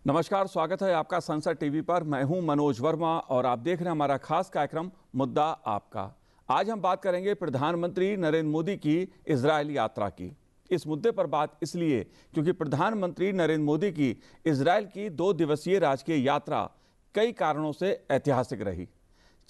नमस्कार, स्वागत है आपका संसद टीवी पर। मैं हूं मनोज वर्मा और आप देख रहे हैं हमारा खास कार्यक्रम मुद्दा आपका। आज हम बात करेंगे प्रधानमंत्री नरेंद्र मोदी की इजरायल यात्रा की। इस मुद्दे पर बात इसलिए क्योंकि प्रधानमंत्री नरेंद्र मोदी की इजरायल की 2 दिवसीय राजकीय यात्रा कई कारणों से ऐतिहासिक रही।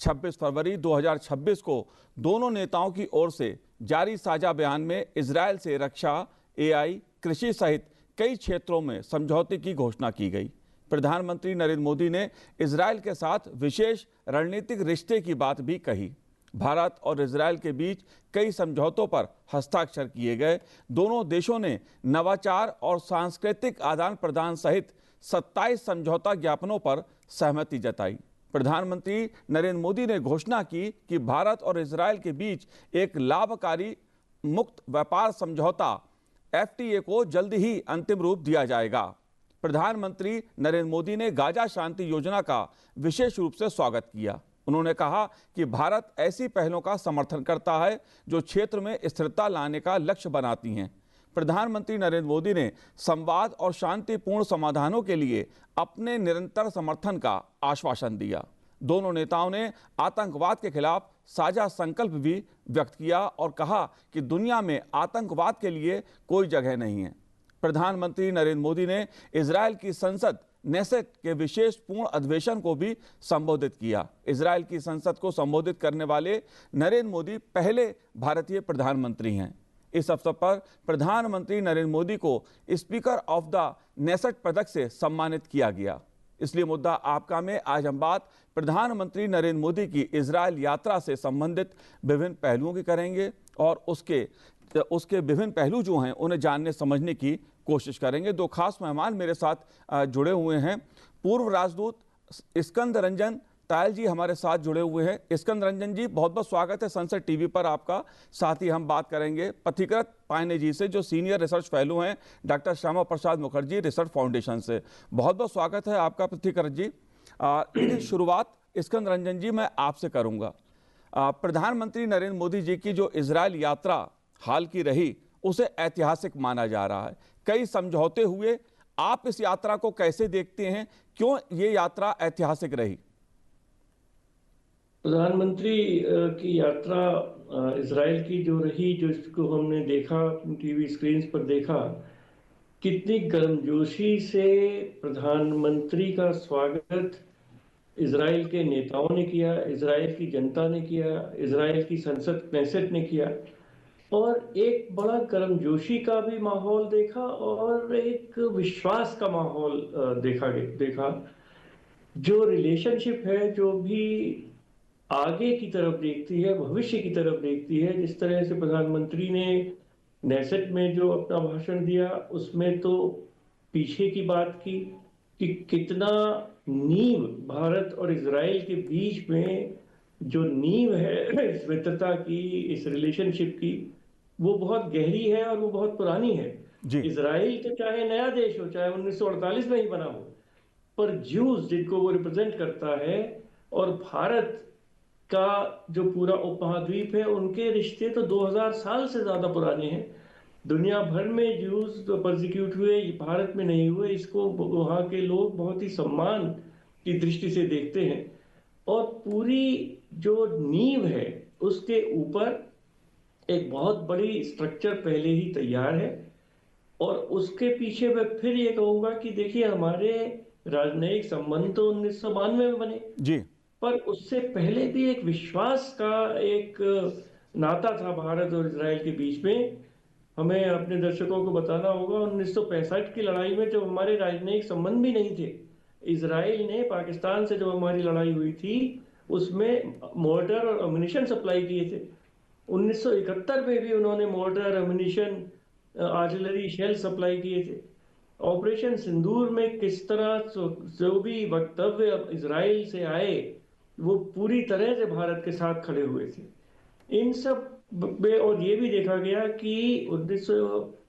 26 फरवरी 2026 को दोनों नेताओं की ओर से जारी साझा बयान में इजरायल से रक्षा, एआई, कृषि सहित कई क्षेत्रों में समझौते की घोषणा की गई। प्रधानमंत्री नरेंद्र मोदी ने इजरायल के साथ विशेष रणनीतिक रिश्ते की बात भी कही। भारत और इजरायल के बीच कई समझौतों पर हस्ताक्षर किए गए। दोनों देशों ने नवाचार और सांस्कृतिक आदान प्रदान सहित 27 समझौता ज्ञापनों पर सहमति जताई। प्रधानमंत्री नरेंद्र मोदी ने घोषणा की कि भारत और इजरायल के बीच एक लाभकारी मुक्त व्यापार समझौता एफटीए को जल्द ही अंतिम रूप दिया जाएगा। प्रधानमंत्री नरेंद्र मोदी ने गाजा शांति योजना का विशेष रूप से स्वागत किया। उन्होंने कहा कि भारत ऐसी पहलों का समर्थन करता है जो क्षेत्र में स्थिरता लाने का लक्ष्य बनाती हैं। प्रधानमंत्री नरेंद्र मोदी ने संवाद और शांतिपूर्ण समाधानों के लिए अपने निरंतर समर्थन का आश्वासन दिया। दोनों नेताओं ने आतंकवाद के खिलाफ साझा संकल्प भी व्यक्त किया और कहा कि दुनिया में आतंकवाद के लिए कोई जगह नहीं है। प्रधानमंत्री नरेंद्र मोदी ने इजरायल की संसद नेसेट के विशेष पूर्ण अधिवेशन को भी संबोधित किया। इजरायल की संसद को संबोधित करने वाले नरेंद्र मोदी पहले भारतीय प्रधानमंत्री हैं। इस अवसर पर प्रधानमंत्री नरेंद्र मोदी को स्पीकर ऑफ द नेसेट पदक से सम्मानित किया गया। इसलिए मुद्दा आपका में आज हम बात प्रधानमंत्री नरेंद्र मोदी की इजरायल यात्रा से संबंधित विभिन्न पहलुओं की करेंगे और उसके विभिन्न पहलू जो हैं उन्हें जानने समझने की कोशिश करेंगे। 2 खास मेहमान मेरे साथ जुड़े हुए हैं। पूर्व राजदूत स्कंद रंजन तायल जी हमारे साथ जुड़े हुए हैं। स्कंद रंजन जी, बहुत बहुत स्वागत है संसद टीवी पर आपका। साथ ही हम बात करेंगे पथिकृत पायने जी से, जो सीनियर रिसर्च फेलो हैं doctor Shyama Prasad Mukherjee research foundation से। बहुत बहुत स्वागत है आपका पथिकृत जी। लेकिन शुरुआत स्कंद रंजन जी मैं आपसे करूंगा। प्रधानमंत्री नरेंद्र मोदी जी की जो इजरायल यात्रा हाल की रही उसे ऐतिहासिक माना जा रहा है। कई समझौते हुए। आप इस यात्रा को कैसे देखते हैं? क्यों ये यात्रा ऐतिहासिक रही? प्रधानमंत्री की यात्रा इजराइल की जो रही, जो इसको हमने देखा टीवी स्क्रीन पर देखा, कितनी गर्मजोशी से प्रधानमंत्री का स्वागत इजराइल के नेताओं ने किया, इजराइल की जनता ने किया, इजराइल की संसद नेसेट ने किया और एक बड़ा गर्मजोशी का भी माहौल देखा और एक विश्वास का माहौल देखा। जो रिलेशनशिप है, जो भी आगे की तरफ देखती है, भविष्य की तरफ देखती है। जिस तरह से प्रधानमंत्री ने नेसेट में जो अपना भाषण दिया उसमें तो पीछे की बात की कि कितना नींव भारत और इजराइल के बीच में जो नींव है इस मित्रता की, इस रिलेशनशिप की, वो बहुत गहरी है और वो बहुत पुरानी है। इजराइल तो चाहे नया देश हो, चाहे 1948 में ही बना हो, पर ज्यूज जिनको वो रिप्रेजेंट करता है और भारत का जो पूरा उपमहाद्वीप है, उनके रिश्ते तो 2000 साल से ज्यादा पुराने हैं। दुनिया भर में ज्यूज तो परसिक्यूट हुए, भारत में नहीं हुए। इसको वहाँ के लोग बहुत ही सम्मान की दृष्टि से देखते हैं और पूरी जो नींव है उसके ऊपर एक बहुत बड़ी स्ट्रक्चर पहले ही तैयार है। और उसके पीछे मैं फिर ये कहूंगा कि देखिए, हमारे राजनयिक संबंध तो 1992 में बने जी, पर उससे पहले भी एक विश्वास का एक नाता था भारत और इजराइल के बीच में। हमें अपने दर्शकों को बताना होगा, 1965 की लड़ाई में जब हमारे राजनयिक संबंध भी नहीं थे, इजराइल ने पाकिस्तान से जब हमारी लड़ाई हुई थी उसमें मोर्टर और अम्यूनिशन सप्लाई किए थे। 1971 में भी उन्होंने mortar, ammunition, artillery shell supply किए थे। ऑपरेशन सिंदूर में किस तरह जो भी वक्तव्य इजराइल से आए वो पूरी तरह से भारत के साथ खड़े हुए थे इन सब में। और ये भी देखा गया कि 1900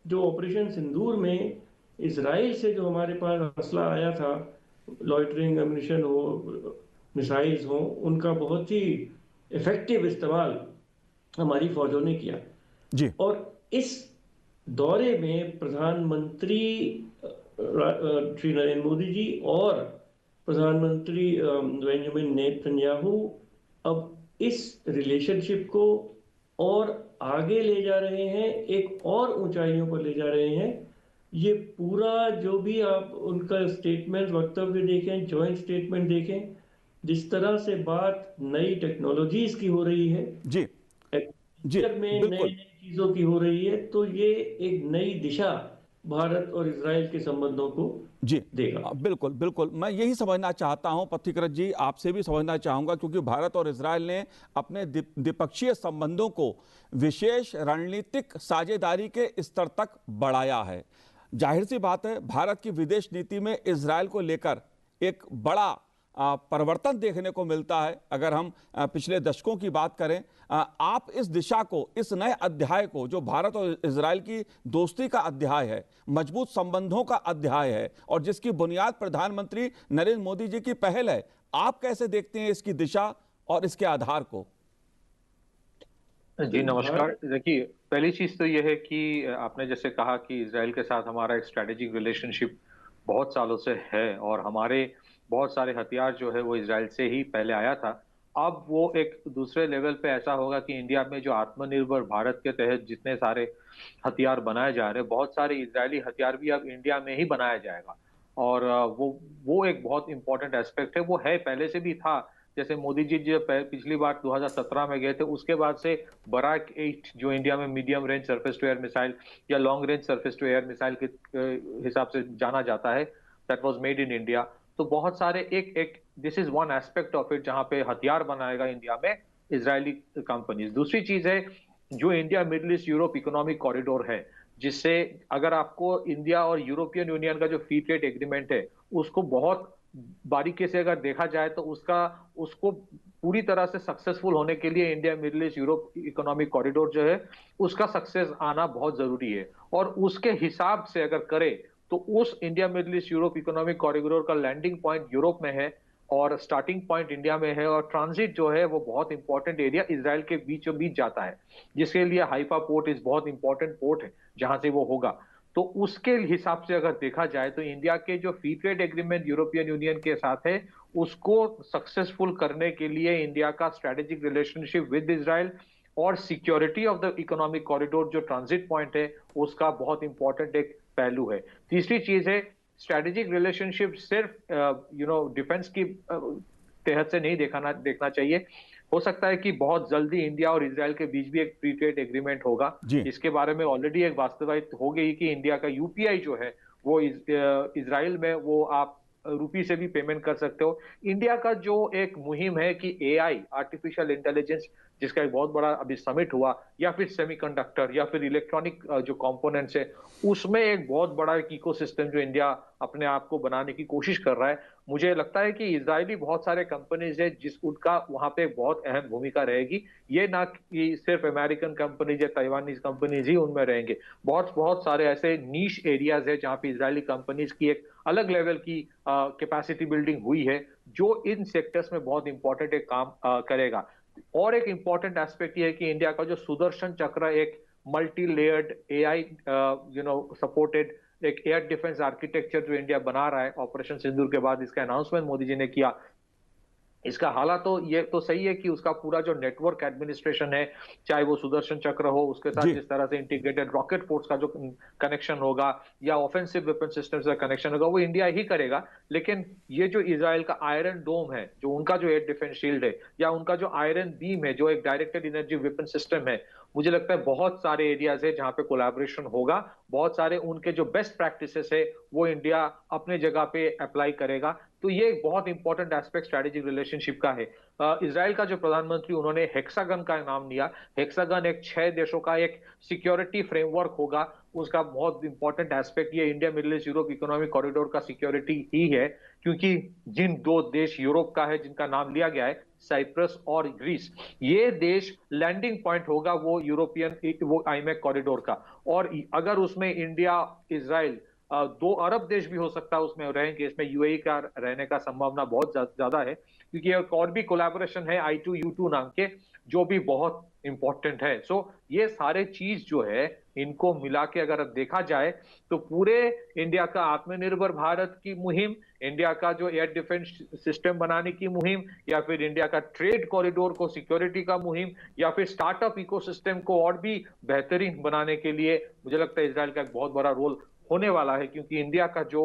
जो ऑपरेशन सिंदूर में इजराइल से जो हमारे पास मसला आया था, लॉइटरिंग एम्यूनिशन हो, मिसाइल्स हो, उनका बहुत ही इफेक्टिव इस्तेमाल हमारी फौजों ने किया जी। और इस दौरे में प्रधानमंत्री श्री नरेंद्र मोदी जी और प्रधानमंत्री बेंजामिन नेतन्याहू अब इस रिलेशनशिप को और आगे ले जा रहे हैं, एक और ऊंचाइयों पर ले जा रहे हैं। ये पूरा जो भी आप उनका स्टेटमेंट, वक्तव्य देखें, जॉइंट स्टेटमेंट देखें, जिस तरह से बात नई टेक्नोलॉजीज की हो रही है, जी जी में नई बिल्कुल नई चीजों की हो रही है, तो ये एक नई दिशा भारत और इजराइल के संबंधों को जी देगा। बिल्कुल बिल्कुल, मैं यही समझना चाहता हूं पथिकृत जी, आपसे भी समझना चाहूंगा, क्योंकि भारत और इजराइल ने अपने द्विपक्षीय संबंधों को विशेष रणनीतिक साझेदारी के स्तर तक बढ़ाया है। जाहिर सी बात है, भारत की विदेश नीति में इजराइल को लेकर एक बड़ा परिवर्तन देखने को मिलता है। अगर हम पिछले दशकों की बात करें, आप इस दिशा को, इस नए अध्याय को, जो भारत और इजराइल की दोस्ती का अध्याय है, मजबूत संबंधों का अध्याय है और जिसकी बुनियाद प्रधानमंत्री नरेंद्र मोदी जी की पहल है, आप कैसे देखते हैं इसकी दिशा और इसके आधार को? जी नमस्कार। देखिए, पहली चीज तो यह है कि आपने जैसे कहा कि इजराइल के साथ हमारा एक स्ट्रेटेजिक रिलेशनशिप बहुत सालों से है और हमारे बहुत सारे हथियार जो है वो इजराइल से ही पहले आया था। अब वो एक दूसरे लेवल पे ऐसा होगा कि इंडिया में जो आत्मनिर्भर भारत के तहत जितने सारे हथियार बनाए जा रहे हैं, बहुत सारे इजरायली हथियार भी अब इंडिया में ही बनाया जाएगा। और वो एक बहुत इंपॉर्टेंट एस्पेक्ट है। वो है, पहले से भी था। जैसे मोदी जी जब पिछली बार 2017 में गए थे, उसके बाद से बराक 8 जो इंडिया में medium range surface to air missile या long range surface to air missile के हिसाब से जाना जाता है, that was made in India. तो बहुत सारे एक this is one aspect of it जहां पे हथियार बनाएगा इंडिया में इजरायली कंपनीज। दूसरी चीज है जो India middle east Europe economic corridor है, जिससे अगर आपको इंडिया और यूरोपियन यूनियन का जो फ्री ट्रेड एग्रीमेंट है उसको बहुत बारीकी से अगर देखा जाए तो उसको पूरी तरह से सक्सेसफुल होने के लिए India middle east Europe economic corridor जो है उसका सक्सेस आना बहुत जरूरी है। और उसके हिसाब से अगर करें तो उस India middle east Europe economic corridor का लैंडिंग पॉइंट यूरोप में है और स्टार्टिंग पॉइंट इंडिया में है, और ट्रांजिट जो है वो बहुत इंपॉर्टेंट एरिया इजराइल के बीचों बीच जाता है, जिसके लिए हाइफा पोर्ट इज बहुत इंपॉर्टेंट पोर्ट है जहां से वो होगा। तो उसके हिसाब से अगर देखा जाए तो इंडिया के जो free trade agreement European union के साथ है उसको सक्सेसफुल करने के लिए इंडिया का स्ट्रेटेजिक रिलेशनशिप विद इजराइल और security of the economic corridor जो ट्रांजिट पॉइंट है उसका बहुत इंपॉर्टेंट एक पहलू है। तीसरी चीज है स्ट्रेटेजिक रिलेशनशिप सिर्फ डिफेंस की तहत से नहीं देखना चाहिए। हो सकता है कि बहुत जल्दी इंडिया और इजराइल के बीच भी एक फ्री ट्रेड एग्रीमेंट होगा। इसके बारे में ऑलरेडी एक वास्तविकता हो गई कि इंडिया का यूपीआई जो है वो इजराइल में वो आप रुपी से भी पेमेंट कर सकते हो। इंडिया का जो एक मुहिम है कि एआई आर्टिफिशियल इंटेलिजेंस जिसका एक बहुत बड़ा अभी समिट हुआ, या फिर सेमीकंडक्टर या फिर इलेक्ट्रॉनिक जो कंपोनेंट्स है, उसमें एक बहुत बड़ा एक इकोसिस्टम जो इंडिया अपने आप को बनाने की कोशिश कर रहा है। मुझे लगता है कि इजरायली बहुत सारे कंपनीज है जिस उनका वहां पे बहुत अहम भूमिका रहेगी। ये ना कि सिर्फ अमेरिकन कंपनीज या ताइवानीज कंपनीज ही उनमें रहेंगे, बहुत बहुत सारे ऐसे नीश एरियाज है जहां पे इजरायली कंपनीज की एक अलग लेवल की कैपेसिटी बिल्डिंग हुई है जो इन सेक्टर्स में बहुत इंपॉर्टेंट एक काम करेगा। और एक इंपॉर्टेंट एस्पेक्ट ये है कि इंडिया का जो सुदर्शन चक्र एक मल्टी लेयर्ड एआई सपोर्टेड एक एयर डिफेंस आर्किटेक्चर जो इंडिया बना रहा है ऑपरेशन सिंदूर के बाद, इसका अनाउंसमेंट मोदी जी ने किया। इसका हालात तो ये तो सही है कि उसका पूरा जो नेटवर्क एडमिनिस्ट्रेशन है, चाहे वो सुदर्शन चक्र हो, उसके साथ जिस तरह से इंटीग्रेटेड रॉकेट फोर्स का जो कनेक्शन होगा या ऑफेंसिव वेपन सिस्टम का कनेक्शन होगा, वो इंडिया ही करेगा। लेकिन ये जो इजराइल का आयरन डोम है, जो उनका जो एयर डिफेंस शील्ड है, या उनका जो आयरन बीम है जो एक डायरेक्टेड एनर्जी वेपन सिस्टम है, मुझे लगता है बहुत सारे एरियाज है जहां पे कोलैबोरेशन होगा। बहुत सारे उनके जो बेस्ट प्रैक्टिसेस है वो इंडिया अपने जगह पे अप्लाई करेगा। तो ये एक बहुत इंपॉर्टेंट एस्पेक्ट स्ट्रेटेजिक रिलेशनशिप का है। इजराइल का जो प्रधानमंत्री उन्होंने हेक्सागन का नाम लिया। हेक्सागन एक 6 देशों का एक सिक्योरिटी फ्रेमवर्क होगा। उसका बहुत इंपॉर्टेंट एस्पेक्ट ये India middle east Europe economic corridor का सिक्योरिटी ही है, क्योंकि जिन 2 देश यूरोप का है जिनका नाम लिया गया है, साइप्रस और ग्रीस, ये देश लैंडिंग पॉइंट होगा वो यूरोपियन वो आईमेक कॉरिडोर का। और अगर उसमें इंडिया, इजराइल 2 अरब देश भी हो सकता है उसमें रहेंगे, इसमें यूएई का रहने का संभावना बहुत ज्यादा है, क्योंकि एक और भी कोलैबोरेशन है I2U2 नाम के, जो भी बहुत इंपॉर्टेंट है। सो ये सारे चीज जो है, इनको मिला के अगर देखा जाए तो पूरे इंडिया का आत्मनिर्भर भारत की मुहिम, इंडिया का जो एयर डिफेंस सिस्टम बनाने की मुहिम, या फिर इंडिया का ट्रेड कॉरिडोर को सिक्योरिटी का मुहिम, या फिर स्टार्टअप इकोसिस्टम को और भी बेहतरीन बनाने के लिए मुझे लगता है इजराइल का एक बहुत बड़ा रोल होने वाला है, क्योंकि इंडिया का जो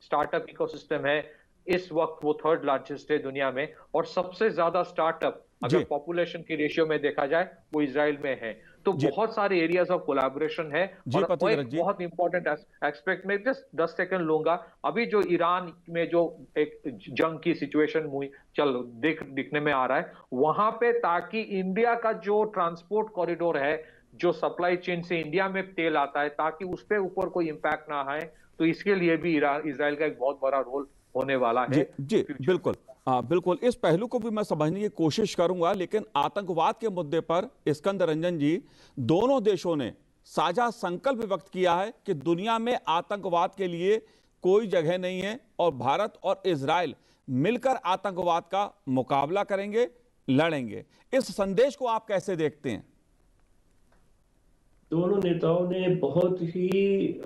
स्टार्टअप इकोसिस्टम है इस वक्त वो 3rd लार्जेस्ट है दुनिया में, और सबसे ज्यादा स्टार्टअप अगर पॉपुलेशन की रेशियो में देखा जाए वो इजराइल में है। तो बहुत सारे एरियाज ऑफ कोलैबोरेशन है। और एक बहुत इंपॉर्टेंट एस्पेक्ट में जस्ट 10 सेकंड लूंगा, अभी जो ईरान में जो एक जंग की सिचुएशन दिखने में आ रहा है, वहां पे ताकि इंडिया का जो ट्रांसपोर्ट कॉरिडोर है, जो सप्लाई चेन से इंडिया में तेल आता है, ताकि उस पे ऊपर कोई इंपैक्ट ना आए, तो इसके लिए भी इजराइल का एक बहुत बड़ा रोल होने वाला है। जी बिल्कुल, बिल्कुल इस पहलू को भी मैं समझने की कोशिश करूंगा, लेकिन आतंकवाद के मुद्दे पर स्कंदर रंजन जी, दोनों देशों ने साझा संकल्प व्यक्त किया है कि दुनिया में आतंकवाद के लिए कोई जगह नहीं है और भारत और इजराइल मिलकर आतंकवाद का मुकाबला करेंगे, लड़ेंगे। इस संदेश को आप कैसे देखते हैं? दोनों नेताओं ने बहुत ही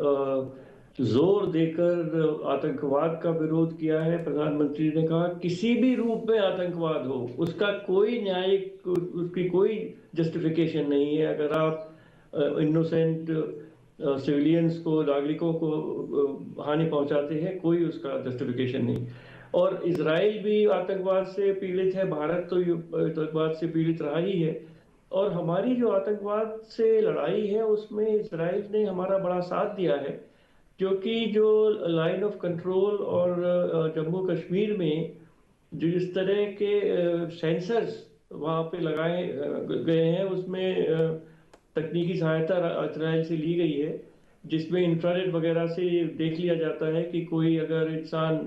जोर देकर आतंकवाद का विरोध किया है। प्रधानमंत्री ने कहा किसी भी रूप में आतंकवाद हो उसका कोई न्यायिक, उसकी कोई जस्टिफिकेशन नहीं है। अगर आप इनोसेंट सिविलियंस को, नागरिकों को हानि पहुंचाते हैं, कोई उसका जस्टिफिकेशन नहीं। और इजराइल भी आतंकवाद से पीड़ित है, भारत तो आतंकवाद से पीड़ित रहा ही है। और हमारी जो आतंकवाद से लड़ाई है उसमें इजराइल ने हमारा बड़ा साथ दिया है, क्योंकि जो लाइन ऑफ कंट्रोल और जम्मू कश्मीर में जो इस तरह के सेंसर्स वहाँ पे लगाए गए हैं, उसमें तकनीकी सहायता इजराइल से ली गई है, जिसमें इंफ्रारेड वगैरह से देख लिया जाता है कि कोई अगर इंसान,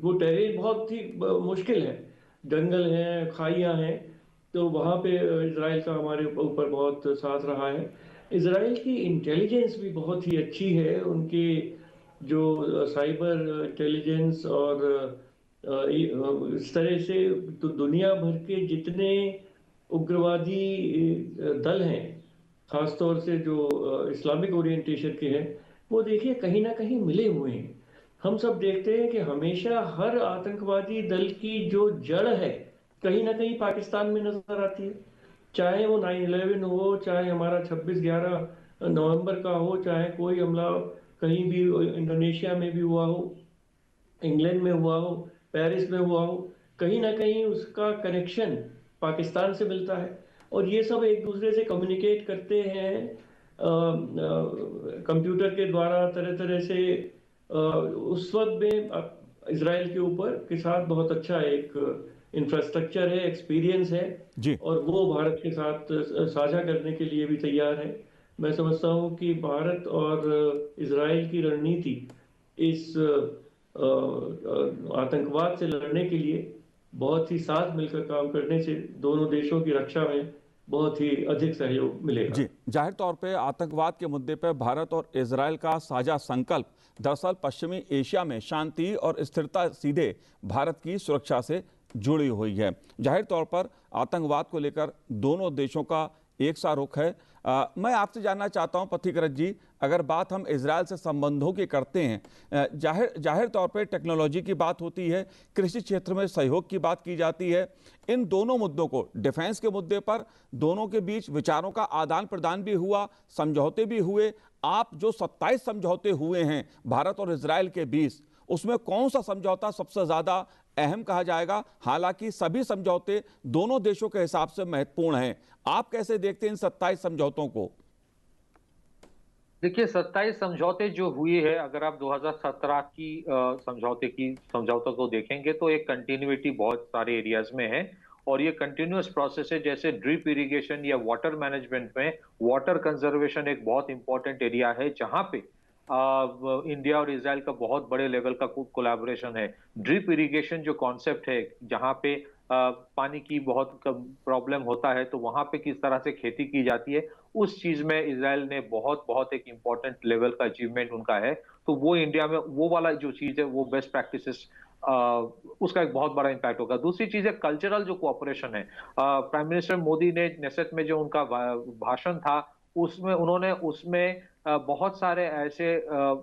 वो टेरेन बहुत ही मुश्किल है, जंगल है, खाइयाँ हैं, तो वहाँ पे इजराइल का हमारे ऊपर बहुत साथ रहा है। इजराइल की इंटेलिजेंस भी बहुत ही अच्छी है। उनके जो साइबर इंटेलिजेंस और इस तरह से तो दुनिया भर के जितने उग्रवादी दल हैं, खासतौर से जो इस्लामिक ओरिएंटेशन के हैं, वो देखिए कहीं ना कहीं मिले हुए हैं। हम सब देखते हैं कि हमेशा हर आतंकवादी दल की जो जड़ है कहीं ना कहीं पाकिस्तान में नजर आती है। चाहे वो 9/11 हो, चाहे हमारा 26/11 नवंबर का हो, चाहे कोई हमला कहीं भी इंडोनेशिया में भी हुआ हो, इंग्लैंड में हुआ हो, पेरिस में हुआ हो, कहीं ना कहीं उसका कनेक्शन पाकिस्तान से मिलता है। और ये सब एक दूसरे से कम्युनिकेट करते हैं कंप्यूटर के द्वारा, तरह तरह से। उस वक्त में इजराइल के ऊपर के साथ बहुत अच्छा एक इंफ्रास्ट्रक्चर है, एक्सपीरियंस है जी। और वो भारत के साथ साझा करने के लिए भी तैयार है। मैं समझता हूँ कि भारत और इजराइल की रणनीति इस आतंकवाद से लड़ने के लिए बहुत ही साथ मिलकर काम करने से दोनों देशों की रक्षा में बहुत ही अधिक सहयोग मिलेगा। जी, जाहिर तौर पे आतंकवाद के मुद्दे पर भारत और इजराइल का साझा संकल्प दरअसल पश्चिमी एशिया में शांति और स्थिरता सीधे भारत की सुरक्षा से जुड़ी हुई है। जाहिर तौर पर आतंकवाद को लेकर दोनों देशों का एक सा रुख है। मैं आपसे जानना चाहता हूं पथिकृत जी, अगर बात हम इजराइल से संबंधों की करते हैं, जाहिर तौर पर टेक्नोलॉजी की बात होती है, कृषि क्षेत्र में सहयोग की बात की जाती है। इन दोनों मुद्दों को, डिफेंस के मुद्दे पर दोनों के बीच विचारों का आदान प्रदान भी हुआ, समझौते भी हुए। आप जो 27 समझौते हुए हैं भारत और इजराइल के बीच, उसमें कौन सा समझौता सबसे ज्यादा अहम कहा जाएगा? हालांकि सभी समझौते दोनों देशों के हिसाब से महत्वपूर्ण हैं। आप कैसे देखते हैं इन 27 समझौतों को? देखिए, 27 समझौते जो हुए हैं, अगर आप 2017 की समझौतों को देखेंगे तो एक कंटिन्यूटी बहुत सारे एरियाज में है, और ये कंटिन्यूअस प्रोसेस है। जैसे ड्रिप इरिगेशन या वाटर मैनेजमेंट में वाटर कंजर्वेशन एक बहुत इंपॉर्टेंट एरिया है, जहां पे इंडिया और इजराइल का बहुत बड़े लेवल का कोलैबोरेशन है। ड्रिप इरिगेशन जो कॉन्सेप्ट है, जहां पे पानी की बहुत प्रॉब्लम होता है, तो वहां पे किस तरह से खेती की जाती है, उस चीज में इजराइल ने बहुत बहुत एक इंपॉर्टेंट लेवल का अचीवमेंट उनका है। तो वो इंडिया में वो वाला जो चीज है वो बेस्ट प्रैक्टिसेस उसका एक बहुत बड़ा इम्पैक्ट होगा। दूसरी चीज है कल्चरल जो कोऑपरेशन है। प्राइम मिनिस्टर मोदी ने नेसेट में जो उनका भाषण था उसमें बहुत सारे ऐसे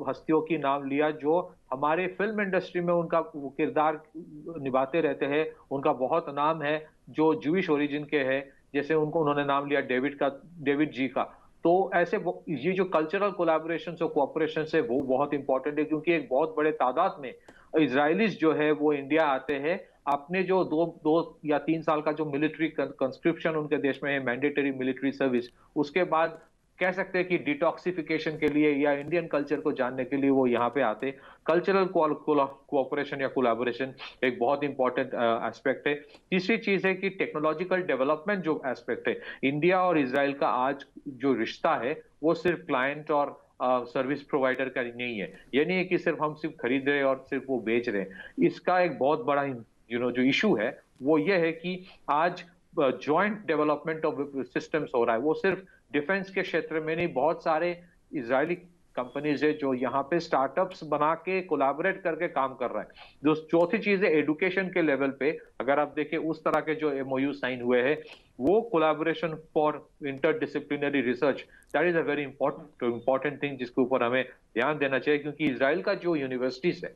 हस्तियों की नाम लिया जो हमारे फिल्म इंडस्ट्री में उनका किरदार निभाते रहते हैं, उनका बहुत नाम है, जो जूइश ओरिजिन के हैं, जैसे उन्होंने नाम लिया डेविड जी का। तो ऐसे ये जो कल्चरल कोलैबोरेशन और कोऑपरेशन है वो बहुत इंपॉर्टेंट है, क्योंकि एक बहुत बड़े तादाद में इजरायलीज जो है वो इंडिया आते हैं। आपने जो दो या 3 साल का जो मिलिट्री कंस्क्रिप्शन उनके देश में है, मैंडेटरी मिलिट्री सर्विस, उसके बाद कह सकते हैं कि डिटॉक्सिफिकेशन के लिए या इंडियन कल्चर को जानने के लिए वो यहाँ पे आते। कल्चरल कोऑपरेशन या कोलैबोरेशन एक बहुत इंपॉर्टेंट एस्पेक्ट है। तीसरी चीज है कि टेक्नोलॉजिकल डेवलपमेंट जो एस्पेक्ट है, इंडिया और इजराइल का आज जो रिश्ता है वो सिर्फ क्लाइंट और सर्विस प्रोवाइडर का नहीं है। ये नहीं है कि सिर्फ हम सिर्फ खरीद रहे हैं और सिर्फ वो बेच रहे हैं। इसका एक बहुत बड़ा जो इशू है वो ये है कि आज जॉइंट डेवलपमेंट ऑफ सिस्टम्स हो रहा है। वो सिर्फ डिफेंस के क्षेत्र में नहीं, बहुत सारे इजरायली कंपनीज है जो यहाँ पे स्टार्टअप्स बना के कोलैबोरेट करके काम कर रहा है। जो चौथी चीज है एजुकेशन के लेवल पे, अगर आप देखें उस तरह के जो एमओयू साइन हुए हैं, वो collaboration for interdisciplinary research, that is a very important thing जिसके ऊपर हमें ध्यान देना चाहिए। क्योंकि इजराइल का जो यूनिवर्सिटीज है,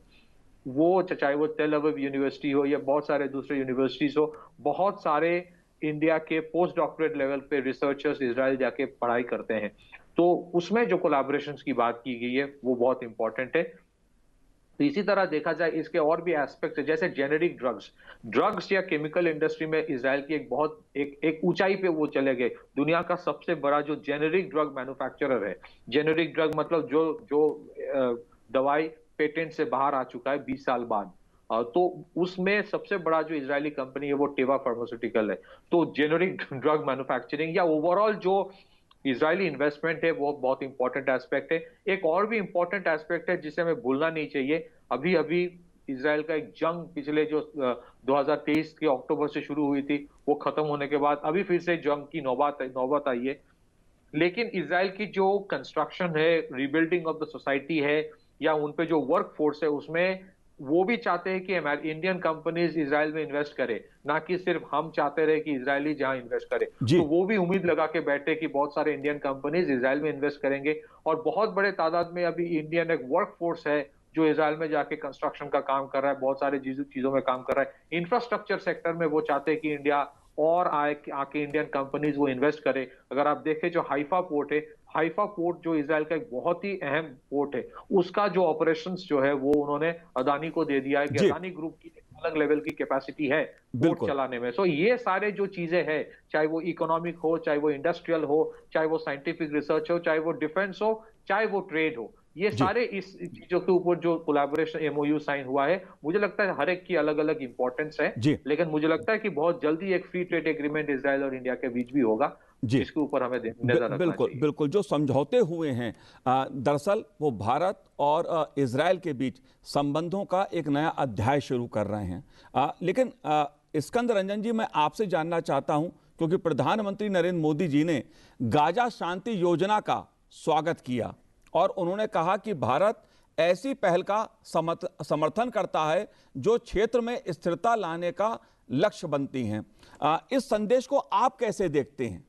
वो चाहे वो तेल अवीव यूनिवर्सिटी हो या बहुत सारे दूसरे यूनिवर्सिटीज हो, बहुत सारे इंडिया के पोस्ट डॉक्टरेट लेवल पे रिसर्चर्स इजराइल जाके पढ़ाई करते हैं। तो उसमें जो कोलैबोरेशन की बात की गई है वो बहुत इंपॉर्टेंट है। तो इसी तरह देखा जाए इसके और भी एस्पेक्ट है, जैसे जेनेरिक ड्रग्स या केमिकल इंडस्ट्री में इजराइल की एक ऊंचाई पे वो चले गए। दुनिया का सबसे बड़ा जो जेनेरिक ड्रग मैन्युफैक्चरर है। जेनेरिक ड्रग मतलब जो दवाई पेटेंट से बाहर आ चुका है 20 साल बाद, तो उसमें सबसे बड़ा जो इजरायली कंपनी है वो टेवा फार्मास्यूटिकल है। तो जेनेरिक ड्रग मैन्युफैक्चरिंग या ओवरऑल जो इजरायली इन्वेस्टमेंट है वो बहुत इंपॉर्टेंट एस्पेक्ट है। एक और भी इंपॉर्टेंट एस्पेक्ट है जिसे हमें भूलना नहीं चाहिए, अभी अभी इजराइल का एक जंग पिछले जो 2023 के अक्टूबर से शुरू हुई थी, वो खत्म होने के बाद अभी फिर से जंग की नौबत आई है। लेकिन इजराइल की जो कंस्ट्रक्शन है, रिबिल्डिंग ऑफ द सोसाइटी है, या उन पे जो वर्क फोर्स है, उसमें वो भी चाहते हैं कि इंडियन कंपनीज इजराइल में इन्वेस्ट करे, ना कि सिर्फ हम चाहते रहे कि इजरायली जहां इन्वेस्ट करे। तो वो भी उम्मीद लगा के बैठे कि बहुत सारे इंडियन कंपनीज इजराइल में इन्वेस्ट करेंगे, और बहुत बड़े तादाद में अभी इंडियन एक वर्क फोर्स है जो इजराइल में जाके कंस्ट्रक्शन का काम कर रहा है, बहुत सारे चीजों में काम कर रहा है। इंफ्रास्ट्रक्चर सेक्टर में वो चाहते हैं कि इंडिया और आके इंडियन कंपनीज वो इन्वेस्ट करे। अगर आप देखें जो हाइफा पोर्ट है, हाइफा पोर्ट जो इजराइल का एक बहुत ही अहम पोर्ट है, उसका जो ऑपरेशंस जो है वो उन्होंने अदानी को दे दिया है कि अदानी ग्रुप की अलग लेवल की कैपेसिटी है पोर्ट चलाने में। सो ये सारे जो चीजें हैं, चाहे वो इकोनॉमिक हो, चाहे वो इंडस्ट्रियल हो, चाहे वो साइंटिफिक रिसर्च हो, चाहे वो डिफेंस हो, चाहे वो ट्रेड हो, ये सारे इस चीजों के ऊपर जो कोलैबोरेशन एमओयू साइन हुआ है, मुझे लगता है हर एक की अलग अलग इंपॉर्टेंस है। लेकिन मुझे लगता है कि बहुत जल्दी एक फ्री ट्रेड एग्रीमेंट इजराइल और इंडिया के बीच भी होगा, जिसके ऊपर हमें नजर रखना चाहिए। बिल्कुल जो समझौते हुए हैं, दरअसल वो भारत और इजराइल के बीच संबंधों का एक नया अध्याय शुरू कर रहे हैं। लेकिन स्कंद रंजन जी, मैं आपसे जानना चाहता हूं, क्योंकि प्रधानमंत्री नरेंद्र मोदी जी ने गाजा शांति योजना का स्वागत किया और उन्होंने कहा कि भारत ऐसी पहल का समर्थन करता है जो क्षेत्र में स्थिरता लाने का लक्ष्य बनती हैं। इस संदेश को आप कैसे देखते हैं?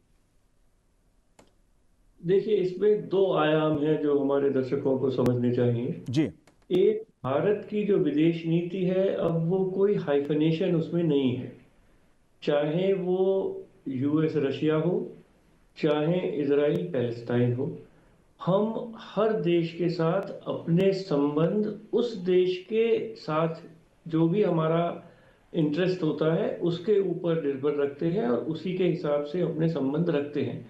देखिए, इसमें दो आयाम हैं जो हमारे दर्शकों को समझने चाहिए जी। एक, भारत की जो विदेश नीति है, अब वो कोई हाइफनेशन उसमें नहीं है। चाहे वो यूएस रशिया हो, चाहे इजराइल पैलेस्टाइन हो, हम हर देश के साथ अपने संबंध उस देश के साथ जो भी हमारा इंटरेस्ट होता है उसके ऊपर निर्भर रखते हैं और उसी के हिसाब से अपने संबंध रखते हैं।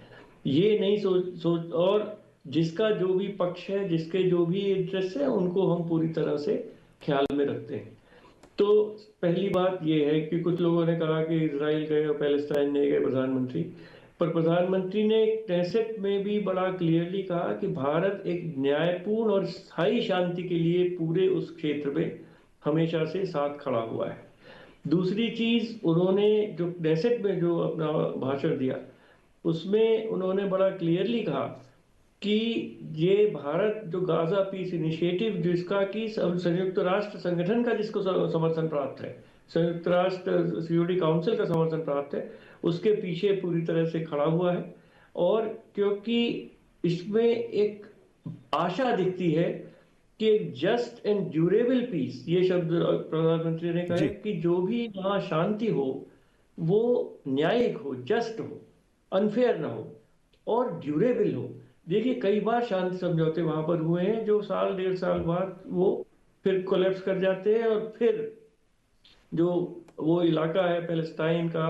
ये नहीं सोच और जिसका जो भी पक्ष है, जिसके जो भी इंटरेस्ट है, उनको हम पूरी तरह से ख्याल में रखते हैं। तो पहली बात ये है कि कुछ लोगों ने कहा कि इजराइल गए और पैलेस्टाइन नहीं गए प्रधानमंत्री, पर प्रधानमंत्री ने नेसेट में भी बड़ा क्लियरली कहा कि भारत एक न्यायपूर्ण और स्थायी शांति के लिए पूरे उस क्षेत्र में हमेशा से साथ खड़ा हुआ है। दूसरी चीज, उन्होंने जो नेसेट में जो अपना भाषण दिया उसमें उन्होंने बड़ा क्लियरली कहा कि ये भारत जो गाजा पीस इनिशिएटिव जिसका कि संयुक्त राष्ट्र संगठन का जिसको समर्थन प्राप्त है, संयुक्त राष्ट्र सिक्योरिटी काउंसिल का समर्थन प्राप्त है, उसके पीछे पूरी तरह से खड़ा हुआ है। और क्योंकि इसमें एक आशा दिखती है कि एक जस्ट एंड ड्यूरेबल पीस, ये शब्द प्रधानमंत्री ने कहा कि जो भी वहां शांति हो वो न्यायिक हो, जस्ट हो, अनफेयर ना हो और ड्यूरेबल हो। देखिए कई बार शांति समझौते वहां पर हुए हैं जो साल डेढ़ साल बाद वो फिर कोलैप्स कर जाते हैं और फिर जो वो इलाका है पैलेस्टाइन का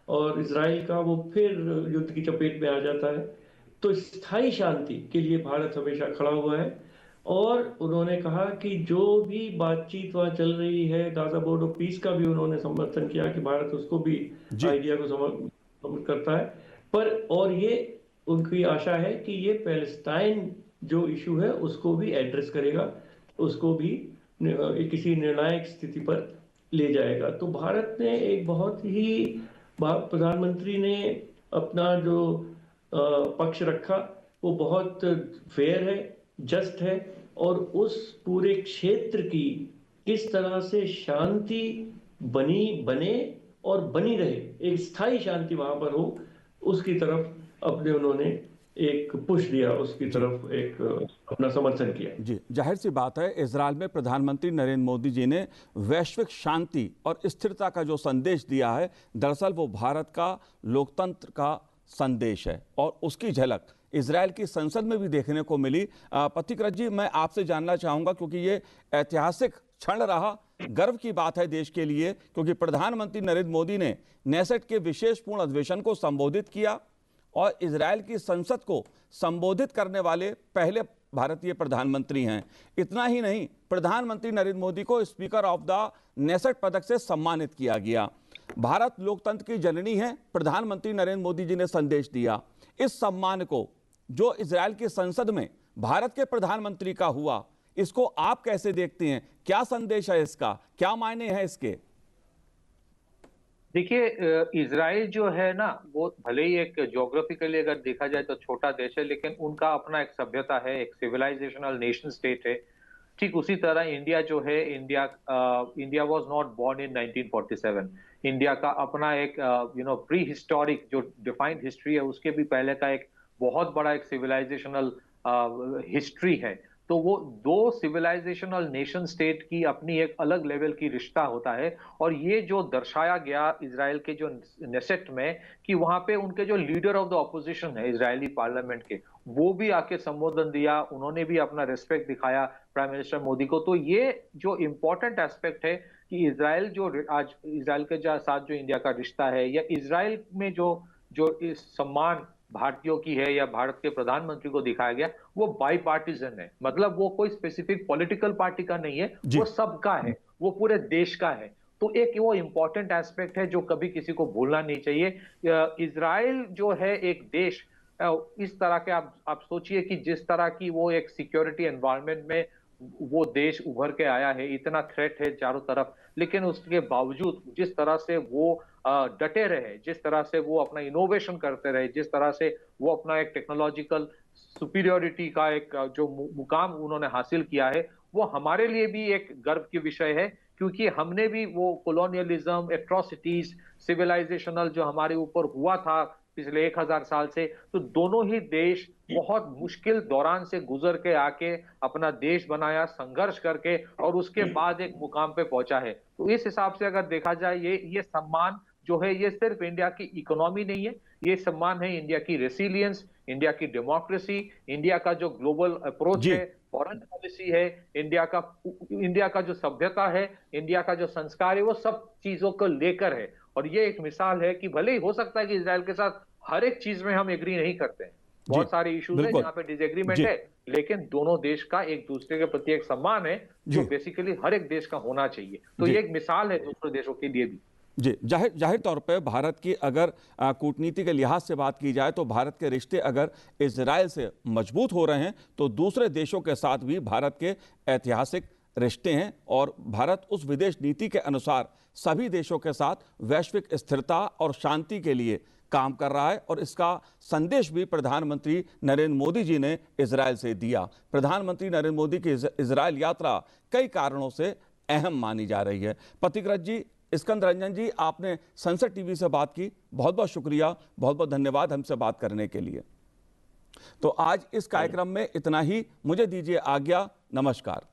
और इजराइल का वो फिर युद्ध की चपेट में आ जाता है। तो स्थायी शांति के लिए भारत हमेशा खड़ा हुआ है और उन्होंने कहा कि जो भी बातचीत वहां चल रही है, गाजा बोर्ड ऑफ पीस का भी उन्होंने समर्थन किया कि भारत उसको भी आइडिया को समर्थन करता है। पर और ये उनकी आशा है कि ये पैलेस्टाइन जो इशू है उसको भी एड्रेस करेगा, उसको भी किसी निर्णायक स्थिति पर ले जाएगा। तो भारत ने एक बहुत ही, प्रधानमंत्री ने अपना जो पक्ष रखा वो बहुत फेयर है, जस्ट है और उस पूरे क्षेत्र की किस तरह से शांति बने और बनी रहे, एक स्थायी शांति वहां पर हो, उसकी तरफ अपने उन्होंने एक पुश दिया, उसकी तरफ एक अपना समर्थन किया। जी, जाहिर सी बात है इजरायल में प्रधानमंत्री नरेंद्र मोदी जी ने वैश्विक शांति और स्थिरता का जो संदेश दिया है, दरअसल वो भारत का लोकतंत्र का संदेश है और उसकी झलक इजरायल की संसद में भी देखने को मिली। पथिकृत जी, मैं आपसे जानना चाहूंगा क्योंकि ये ऐतिहासिक क्षण रहा, गर्व की बात है देश के लिए, क्योंकि प्रधानमंत्री नरेंद्र मोदी ने नेसेट के विशेष पूर्ण अधिवेशन को संबोधित किया और इजरायल की संसद को संबोधित करने वाले पहले भारतीय प्रधानमंत्री हैं। इतना ही नहीं, प्रधानमंत्री नरेंद्र मोदी को स्पीकर ऑफ द नेसेट पदक से सम्मानित किया गया। भारत लोकतंत्र की जननी है, प्रधानमंत्री नरेंद्र मोदी जी ने संदेश दिया। इस सम्मान को जो इजरायल की संसद में भारत के प्रधानमंत्री का हुआ, इसको आप कैसे देखते हैं? क्या संदेश है इसका, क्या मायने हैं इसके? देखिए, इजराइल जो है ना, वो भले ही एक ज्योग्राफिकली अगर देखा जाए तो छोटा देश है, लेकिन उनका अपना एक सभ्यता है, एक सिविलाइजेशनल नेशन स्टेट है। ठीक उसी तरह इंडिया जो है, India was not born in 1947। India का अपना एक प्री हिस्टोरिक जो डिफाइंड हिस्ट्री है, उसके भी पहले का एक बहुत बड़ा एक सिविलाइजेशनल हिस्ट्री है। तो वो दो सिविलाइजेशनल नेशन स्टेट की अपनी एक अलग लेवल की रिश्ता होता है। और ये जो दर्शाया गया इजराइल के जो नेसेट में कि वहां पे उनके जो लीडर ऑफ द ऑपोजिशन है इजरायली पार्लियामेंट के, वो भी आके संबोधन दिया, उन्होंने भी अपना रिस्पेक्ट दिखाया प्राइम मिनिस्टर मोदी को। तो ये जो इंपॉर्टेंट एस्पेक्ट है कि इजराइल जो आज इजराइल के साथ जो इंडिया का रिश्ता है, या इजराइल में जो इस सम्मान भारतीयों की है या भारत के प्रधानमंत्री को दिखाया गया, वो बाई पार्टीजन है। मतलब वो कोई स्पेसिफिक पॉलिटिकल पार्टी का नहीं है, वो सबका है, वो पूरे देश का है। तो एक वो इंपॉर्टेंट एस्पेक्ट है जो कभी किसी को भूलना नहीं चाहिए। इजराइल जो है एक देश, इस तरह के आप सोचिए कि जिस तरह की वो एक सिक्योरिटी एनवायरनमेंट में वो देश उभर के आया है, इतना थ्रेट है चारों तरफ, लेकिन उसके बावजूद जिस तरह से वो डटे रहे, जिस तरह से वो अपना इनोवेशन करते रहे, जिस तरह से वो अपना एक टेक्नोलॉजिकल सुपीरियोरिटी का एक जो मुकाम उन्होंने हासिल किया है, वो हमारे लिए भी एक गर्व की विषय है। क्योंकि हमने भी वो कोलोनियलिज्म, एट्रोसिटीज, सिविलाइजेशनल जो हमारे ऊपर हुआ था पिछले 1000 साल से, तो दोनों ही देश बहुत मुश्किल दौरान से गुजर के आके अपना देश बनाया, संघर्ष करके, और उसके बाद एक मुकाम पे पहुंचा है। तो इस हिसाब से अगर देखा जाए, ये सम्मान जो है, ये सिर्फ इंडिया की इकोनॉमी नहीं है, ये सम्मान है इंडिया की रेसिलियंस, इंडिया की डेमोक्रेसी, इंडिया का जो ग्लोबल अप्रोच है, फॉरेन पॉलिसी है, इंडिया का जो सभ्यता है, इंडिया का जो संस्कार है, वो सब चीजों को लेकर है। और ये एक मिसाल है कि भले ही हो सकता है कि इजराइल के साथ हर एक चीज में हम एग्री नहीं करते हैं, बहुत सारे इश्यूज हैं जहां पे डिसएग्रीमेंट है, लेकिन दोनों देश का एक दूसरे के प्रति एक सम्मान है जो बेसिकली हर एक देश का होना चाहिए। तो ये एक मिसाल है दूसरे देशों के लिए भी। जी, जाहिर तौर पे भारत की अगर कूटनीति के लिहाज से बात की जाए तो भारत के रिश्ते अगर इजराइल से मजबूत हो रहे हैं तो दूसरे देशों के साथ भी भारत के ऐतिहासिक रिश्ते हैं और भारत उस विदेश नीति के अनुसार सभी देशों के साथ वैश्विक स्थिरता और शांति के लिए काम कर रहा है और इसका संदेश भी प्रधानमंत्री नरेंद्र मोदी जी ने इजरायल से दिया। प्रधानमंत्री नरेंद्र मोदी की इजरायल यात्रा कई कारणों से अहम मानी जा रही है। पथिकृत जी, स्कंद रंजन जी, आपने संसद टीवी से बात की, बहुत बहुत शुक्रिया, बहुत बहुत धन्यवाद हमसे बात करने के लिए। तो आज इस कार्यक्रम में इतना ही, मुझे दीजिए आज्ञा, नमस्कार।